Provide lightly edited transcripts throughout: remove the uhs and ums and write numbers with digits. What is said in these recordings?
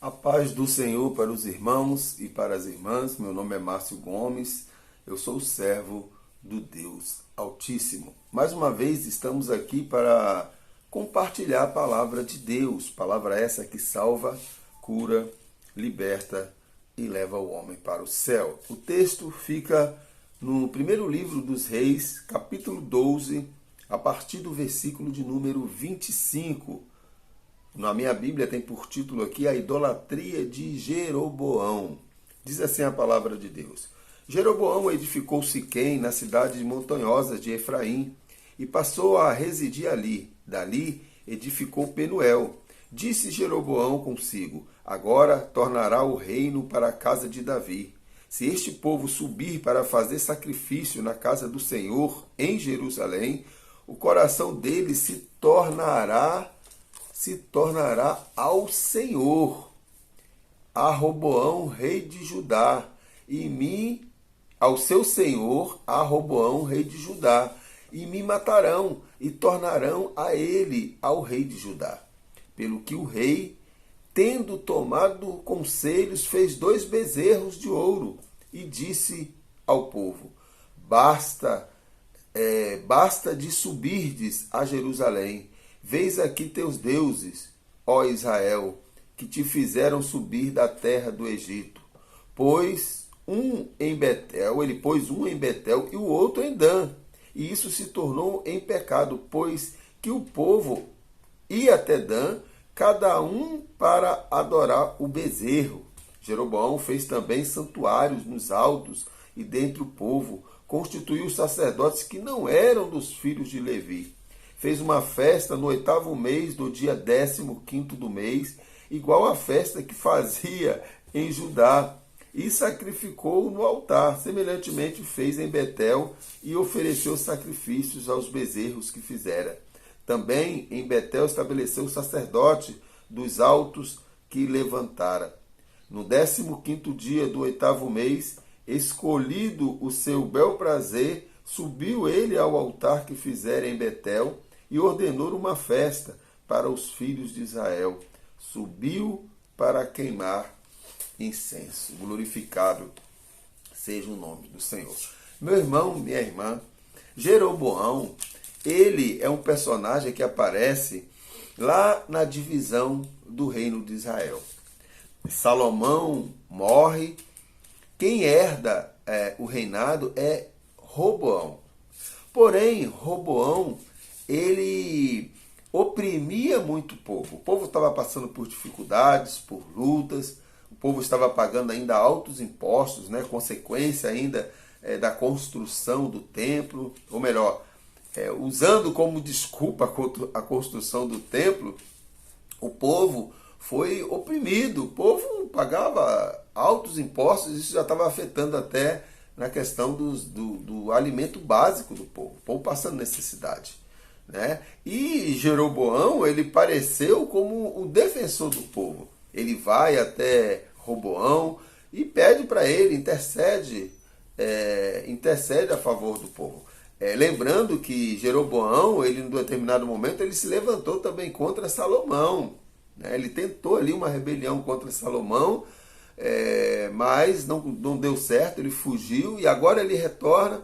A paz do Senhor para os irmãos e para as irmãs. Meu nome é Márcio Gomes. Eu sou o servo do Deus Altíssimo. Mais uma vez estamos aqui para compartilhar a palavra de Deus. Palavra essa que salva, cura, liberta e leva o homem para o céu. O texto fica no primeiro livro dos Reis, capítulo 12, a partir do versículo de número 25. Na minha Bíblia tem por título aqui a idolatria de Jeroboão. Diz assim a palavra de Deus. Jeroboão edificou Siquém na cidade montanhosa de Efraim e passou a residir ali. Dali edificou Penuel. Disse Jeroboão consigo, agora tornará o reino para a casa de Davi. Se este povo subir para fazer sacrifício na casa do Senhor em Jerusalém, o coração deles se tornará ao Senhor, a Roboão, rei de Judá, e ao seu senhor, a Roboão, rei de Judá, e me matarão, e tornarão a ele, ao rei de Judá. Pelo que o rei, tendo tomado conselhos, fez 2 bezerros de ouro, e disse ao povo, basta de subirdes a Jerusalém. Vês aqui teus deuses, ó Israel, que te fizeram subir da terra do Egito. Ele pôs um em Betel e o outro em Dan. E isso se tornou em pecado, pois que o povo ia até Dan, cada um para adorar o bezerro. Jeroboão fez também santuários nos altos e dentre o povo, constituiu sacerdotes que não eram dos filhos de Levi. Fez uma festa no 8º mês do dia 15º do mês, igual à festa que fazia em Judá, e sacrificou no altar. Semelhantemente fez em Betel e ofereceu sacrifícios aos bezerros que fizera. Também em Betel estabeleceu o sacerdote dos altos que levantara. No 15º dia do 8º mês, escolhido o seu bel prazer, subiu ele ao altar que fizera em Betel, e ordenou uma festa para os filhos de Israel. Subiu para queimar incenso. Glorificado seja o nome do Senhor. Meu irmão, minha irmã, Jeroboão, ele é um personagem que aparece lá na divisão do reino de Israel. Salomão morre, quem herda o reinado é Roboão. Porém, Roboão, ele oprimia muito o povo estava passando por dificuldades, por lutas, o povo estava pagando ainda altos impostos, né? Consequência ainda da construção do templo, ou melhor, usando como desculpa a construção do templo, o povo foi oprimido, o povo pagava altos impostos, isso já estava afetando até na questão do alimento básico do povo, o povo passando necessidade. Né? E Jeroboão, ele pareceu como o defensor do povo. Ele vai até Roboão e pede para ele, intercede a favor do povo. Lembrando que Jeroboão, ele em determinado momento, ele se levantou também contra Salomão. Né? Ele tentou ali uma rebelião contra Salomão, mas não deu certo, ele fugiu e agora ele retorna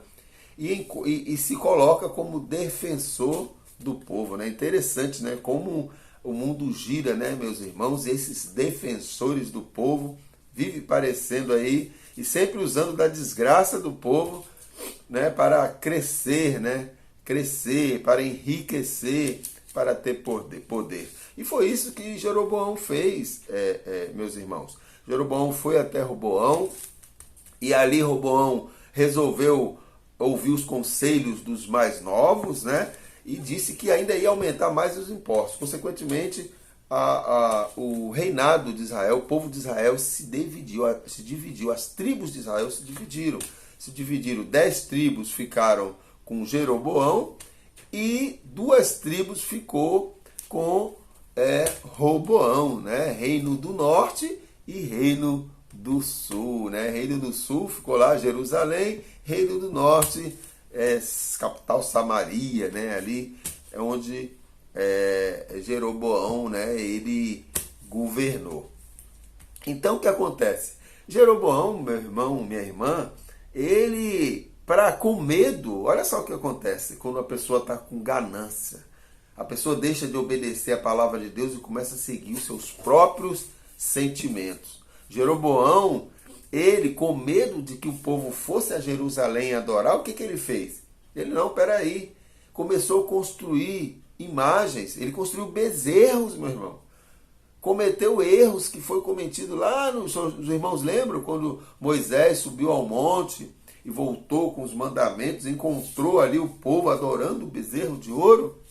e se coloca como defensor do povo. Né? Interessante, né? Como o mundo gira, né, meus irmãos, e esses defensores do povo vivem parecendo aí e sempre usando da desgraça do povo, né, para crescer, né? Crescer, para enriquecer, para ter poder. E foi isso que Jeroboão fez, meus irmãos. Jeroboão foi até Roboão e ali Roboão resolveu ouvir os conselhos dos mais novos, né? E disse que ainda ia aumentar mais os impostos. Consequentemente, o reinado de Israel, o povo de Israel se dividiu, as tribos de Israel se dividiram. 10 tribos ficaram com Jeroboão e 2 tribos ficou com Roboão, né? Reino do Norte e Reino do Sul, né? Reino do Sul ficou lá Jerusalém, Reino do Norte, capital Samaria, né? Ali é onde Jeroboão, né? Ele governou. Então o que acontece? Jeroboão, meu irmão, minha irmã, ele, com medo, olha só o que acontece quando a pessoa está com ganância. A pessoa deixa de obedecer a palavra de Deus e começa a seguir os seus próprios sentimentos. Jeroboão, ele, com medo de que o povo fosse a Jerusalém adorar, o que ele fez? Ele, não, peraí, começou a construir imagens, ele construiu bezerros, meu irmão. Cometeu erros que foi cometido lá, os irmãos lembram quando Moisés subiu ao monte e voltou com os mandamentos, encontrou ali o povo adorando o bezerro de ouro?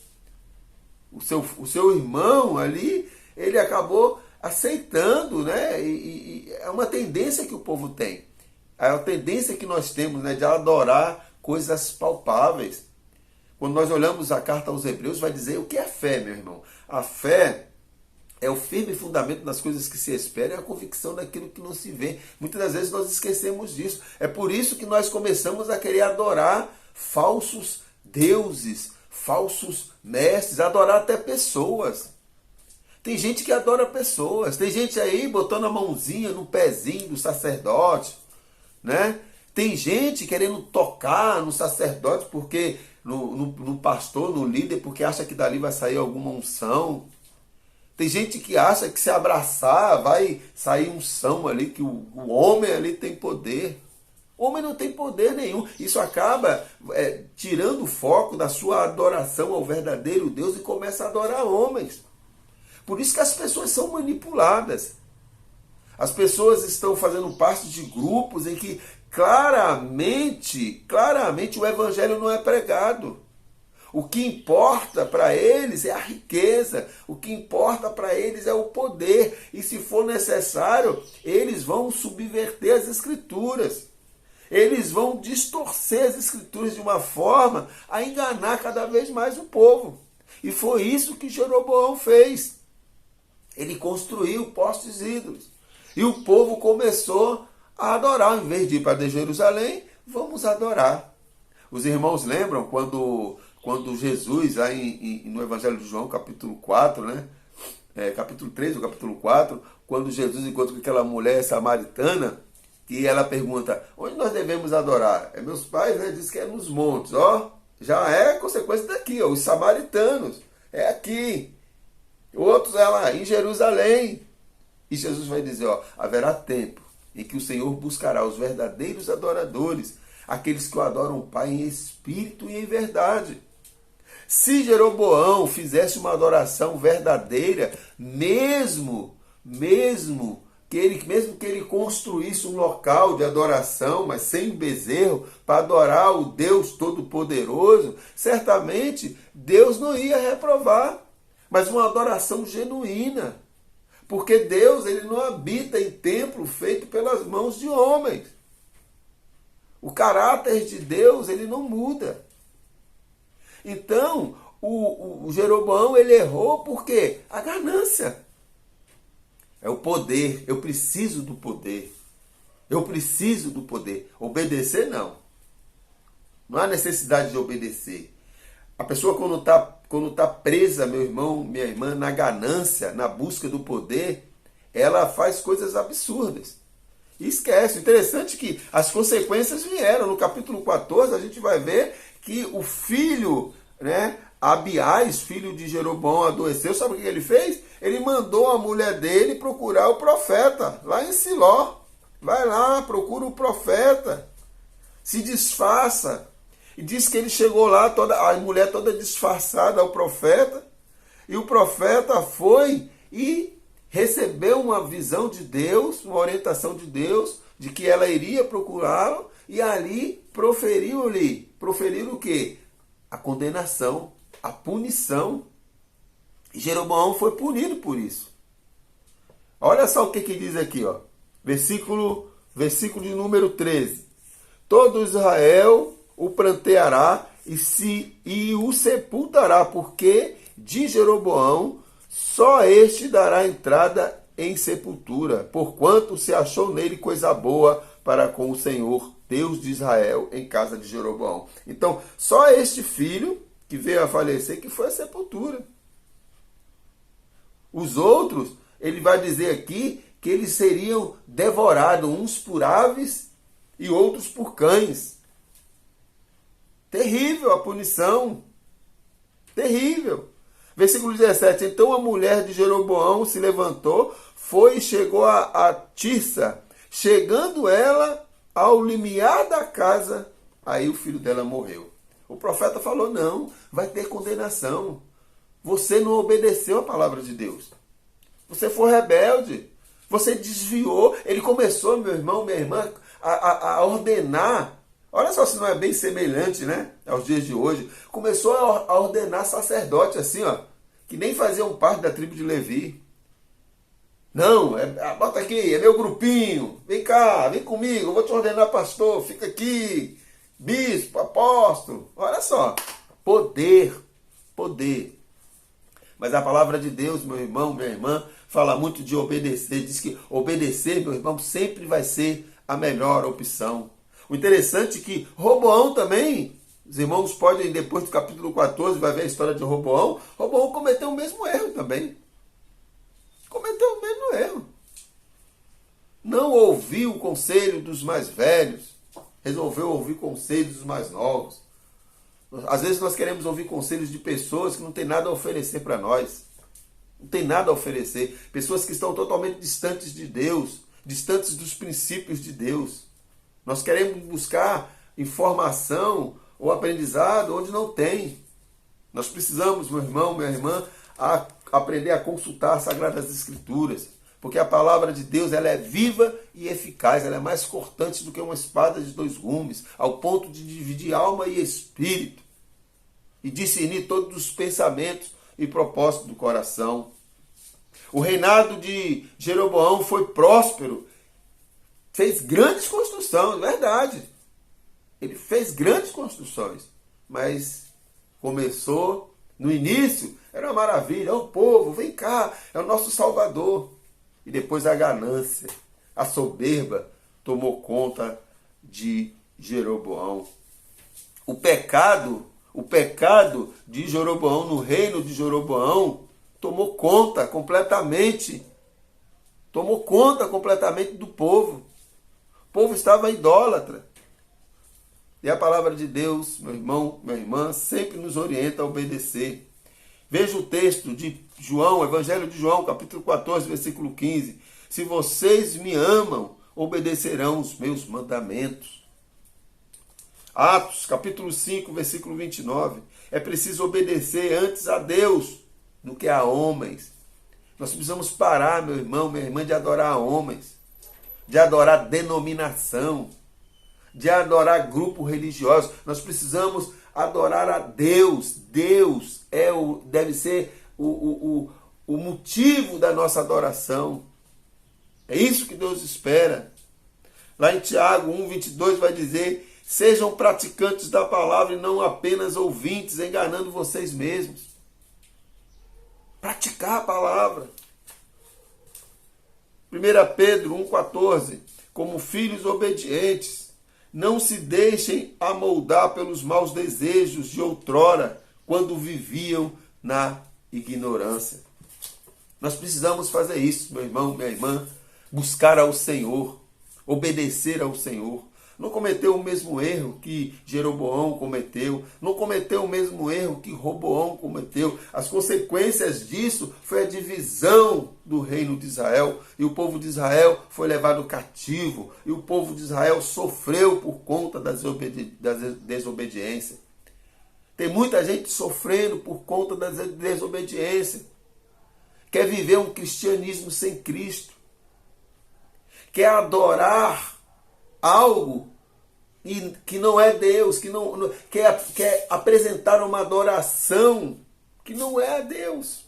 O seu irmão ali, ele acabou aceitando, né? E é uma tendência que o povo tem. É a tendência que nós temos, né, de adorar coisas palpáveis. Quando nós olhamos a carta aos Hebreus, vai dizer o que é fé, meu irmão. A fé é o firme fundamento das coisas que se esperam e a convicção daquilo que não se vê. Muitas das vezes nós esquecemos disso. É por isso que nós começamos a querer adorar falsos deuses, falsos mestres, adorar até pessoas. Tem gente que adora pessoas. Tem gente aí botando a mãozinha no pezinho do sacerdote, né? Tem gente querendo tocar no sacerdote, porque no pastor, no líder, porque acha que dali vai sair alguma unção. Tem gente que acha que se abraçar vai sair unção ali, que o homem ali tem poder. O homem não tem poder nenhum. Isso acaba tirando o foco da sua adoração ao verdadeiro Deus e começa a adorar homens. Por isso que as pessoas são manipuladas. As pessoas estão fazendo parte de grupos em que claramente o evangelho não é pregado. O que importa para eles é a riqueza, o que importa para eles é o poder. E se for necessário, eles vão subverter as escrituras. Eles vão distorcer as escrituras de uma forma a enganar cada vez mais o povo. E foi isso que Jeroboão fez. Ele construiu postes ídolos. E o povo começou a adorar. Ao invés de ir para Jerusalém, vamos adorar. Os irmãos lembram quando Jesus, lá no Evangelho de João, capítulo 4, né? Capítulo 3 ou capítulo 4, quando Jesus encontra com aquela mulher samaritana, que ela pergunta, onde nós devemos adorar? Meus pais, né, dizem que é nos montes, ó. Já é consequência daqui, ó, os samaritanos. É aqui. Outros é lá, em Jerusalém. E Jesus vai dizer, ó, haverá tempo em que o Senhor buscará os verdadeiros adoradores, aqueles que o adoram o Pai em espírito e em verdade. Se Jeroboão fizesse uma adoração verdadeira, mesmo que ele construísse um local de adoração, mas sem bezerro, para adorar o Deus Todo-Poderoso, certamente Deus não ia reprovar, mas uma adoração genuína. Porque Deus, ele não habita em templo feito pelas mãos de homens. O caráter de Deus, ele não muda. Então, o Jeroboão, ele errou porque a ganância. É o poder. Eu preciso do poder. Eu preciso do poder. Obedecer, não. Não há necessidade de obedecer. A pessoa, quando tá presa, meu irmão, minha irmã, na ganância, na busca do poder, ela faz coisas absurdas. E esquece. Interessante que as consequências vieram. No capítulo 14, a gente vai ver que o filho, né, Abiás, filho de Jeroboão, adoeceu. Sabe o que ele fez? Ele mandou a mulher dele procurar o profeta, lá em Siló. Vai lá, procura o profeta. Se disfarça. E diz que ele chegou lá, a mulher toda disfarçada ao profeta. E o profeta foi e recebeu uma visão de Deus, uma orientação de Deus, de que ela iria procurá-lo. E ali proferiu o quê? A condenação, a punição. E Jeroboão foi punido por isso. Olha só o que diz aqui, ó. Versículo de número 13. Todo Israel o pranteará e o sepultará, porque de Jeroboão só este dará entrada em sepultura, porquanto se achou nele coisa boa para com o Senhor, Deus de Israel, em casa de Jeroboão. Então, só este filho que veio a falecer que foi a sepultura. Os outros, ele vai dizer aqui que eles seriam devorados, uns por aves e outros por cães. Terrível a punição. Terrível. Versículo 17. Então a mulher de Jeroboão se levantou, foi e chegou a Tirsa. Chegando ela ao limiar da casa, aí o filho dela morreu. O profeta falou, não, vai ter condenação. Você não obedeceu a palavra de Deus. Você foi rebelde. Você desviou. Ele começou, meu irmão, minha irmã, a ordenar. Olha só se não é bem semelhante, né, aos dias de hoje. Começou a ordenar sacerdote assim, ó, que nem faziam parte da tribo de Levi. Não, bota aqui, é meu grupinho. Vem cá, vem comigo, eu vou te ordenar pastor, fica aqui. Bispo, apóstolo. Olha só, poder, poder. Mas a palavra de Deus, meu irmão, minha irmã, fala muito de obedecer. Diz que obedecer, meu irmão, sempre vai ser a melhor opção. O interessante é que Roboão também, os irmãos podem, depois do capítulo 14, vai ver a história de Roboão. Roboão cometeu o mesmo erro também. Cometeu o mesmo erro. Não ouviu o conselho dos mais velhos. Resolveu ouvir conselhos dos mais novos. Às vezes nós queremos ouvir conselhos de pessoas que não têm nada a oferecer para nós. Não tem nada a oferecer. Pessoas que estão totalmente distantes de Deus, distantes dos princípios de Deus. Nós queremos buscar informação ou aprendizado onde não tem. Nós precisamos, meu irmão, minha irmã, aprender a consultar as Sagradas Escrituras. Porque a palavra de Deus ela é viva e eficaz. Ela é mais cortante do que uma espada de dois gumes, ao ponto de dividir alma e espírito. E discernir todos os pensamentos e propósitos do coração. O reinado de Jeroboão foi próspero. Fez grandes construções, verdade. Ele fez grandes construções. Mas começou, no início, era uma maravilha. O povo, vem cá, é o nosso Salvador. E depois a ganância, a soberba tomou conta de Jeroboão. O pecado de Jeroboão, no reino de Jeroboão, tomou conta completamente do povo. O povo estava idólatra. E a palavra de Deus, meu irmão, minha irmã, sempre nos orienta a obedecer. Veja o texto de João, Evangelho de João, capítulo 14, versículo 15. Se vocês me amam, obedecerão os meus mandamentos. Atos, capítulo 5, versículo 29. É preciso obedecer antes a Deus do que a homens. Nós precisamos parar, meu irmão, minha irmã, de adorar homens, de adorar denominação, de adorar grupo religioso. Nós precisamos adorar a Deus. Deus deve ser o motivo da nossa adoração. É isso que Deus espera. Lá em Tiago 1:22 vai dizer: sejam praticantes da palavra e não apenas ouvintes, enganando vocês mesmos. Praticar a palavra. 1 Pedro 1,14. Como filhos obedientes, não se deixem amoldar pelos maus desejos de outrora, quando viviam na ignorância. Nós precisamos fazer isso, meu irmão, minha irmã, buscar ao Senhor, obedecer ao Senhor. Não cometeu o mesmo erro que Jeroboão cometeu, não cometeu o mesmo erro que Roboão cometeu. As consequências disso foi a divisão do reino de Israel, e o povo de Israel foi levado cativo, e o povo de Israel sofreu por conta da desobediência. Tem muita gente sofrendo por conta da desobediência. Quer viver um cristianismo sem Cristo. Quer adorar algo que não é Deus, quer apresentar uma adoração que não é a Deus.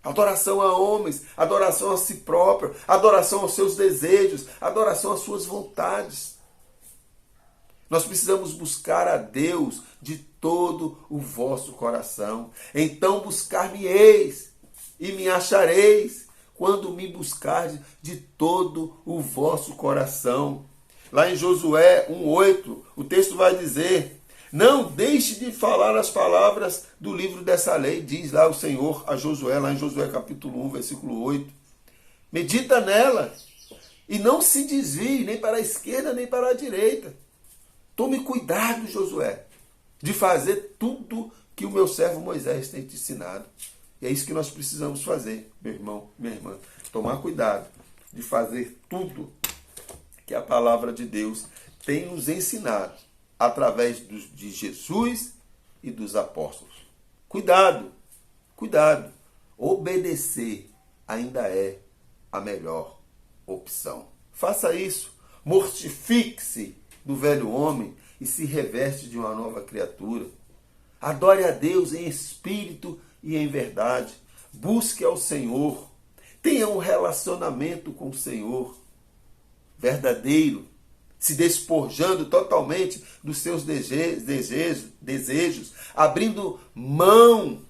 Adoração a homens, adoração a si próprio, adoração aos seus desejos, adoração às suas vontades. Nós precisamos buscar a Deus de todo o vosso coração. Então buscar-me-eis e me achareis, quando me buscardes de todo o vosso coração. Lá em Josué 1,8, o texto vai dizer: não deixe de falar as palavras do livro dessa lei, diz lá o Senhor a Josué, lá em Josué capítulo 1, versículo 8. Medita nela E não se desvie nem para a esquerda nem para a direita. Tome cuidado, Josué, de fazer tudo que o meu servo Moisés tem te ensinado. E é isso que nós precisamos fazer, meu irmão, minha irmã. Tomar cuidado de fazer tudo que a palavra de Deus tem nos ensinado através de Jesus e dos apóstolos. Cuidado, cuidado. Obedecer ainda é a melhor opção. Faça isso. Mortifique-se do velho homem e se reveste de uma nova criatura. Adore a Deus em espírito e em verdade. Busque ao Senhor. Tenha um relacionamento com o Senhor verdadeiro, se despojando totalmente dos seus desejos, abrindo mãos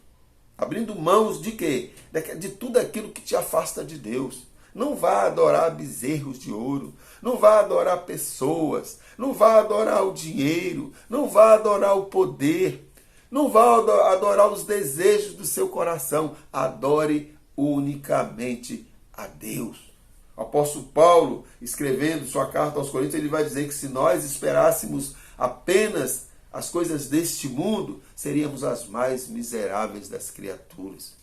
de quê? De tudo aquilo que te afasta de Deus. Não vá adorar bezerros de ouro, não vá adorar pessoas, não vá adorar o dinheiro, não vá adorar o poder, não vá adorar os desejos do seu coração. Adore unicamente a Deus. O apóstolo Paulo, escrevendo sua carta aos Coríntios, ele vai dizer que se nós esperássemos apenas as coisas deste mundo, seríamos as mais miseráveis das criaturas.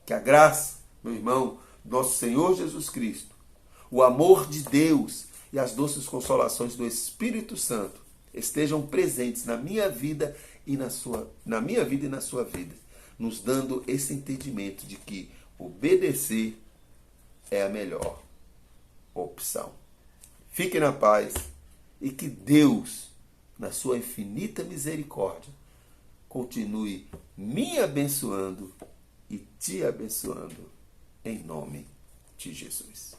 Que a graça, meu irmão, do nosso Senhor Jesus Cristo, o amor de Deus e as doces consolações do Espírito Santo estejam presentes na minha vida e na sua vida, nos dando esse entendimento de que obedecer é a melhor opção. Fique na paz e que Deus, na sua infinita misericórdia, continue me abençoando e te abençoando em nome de Jesus.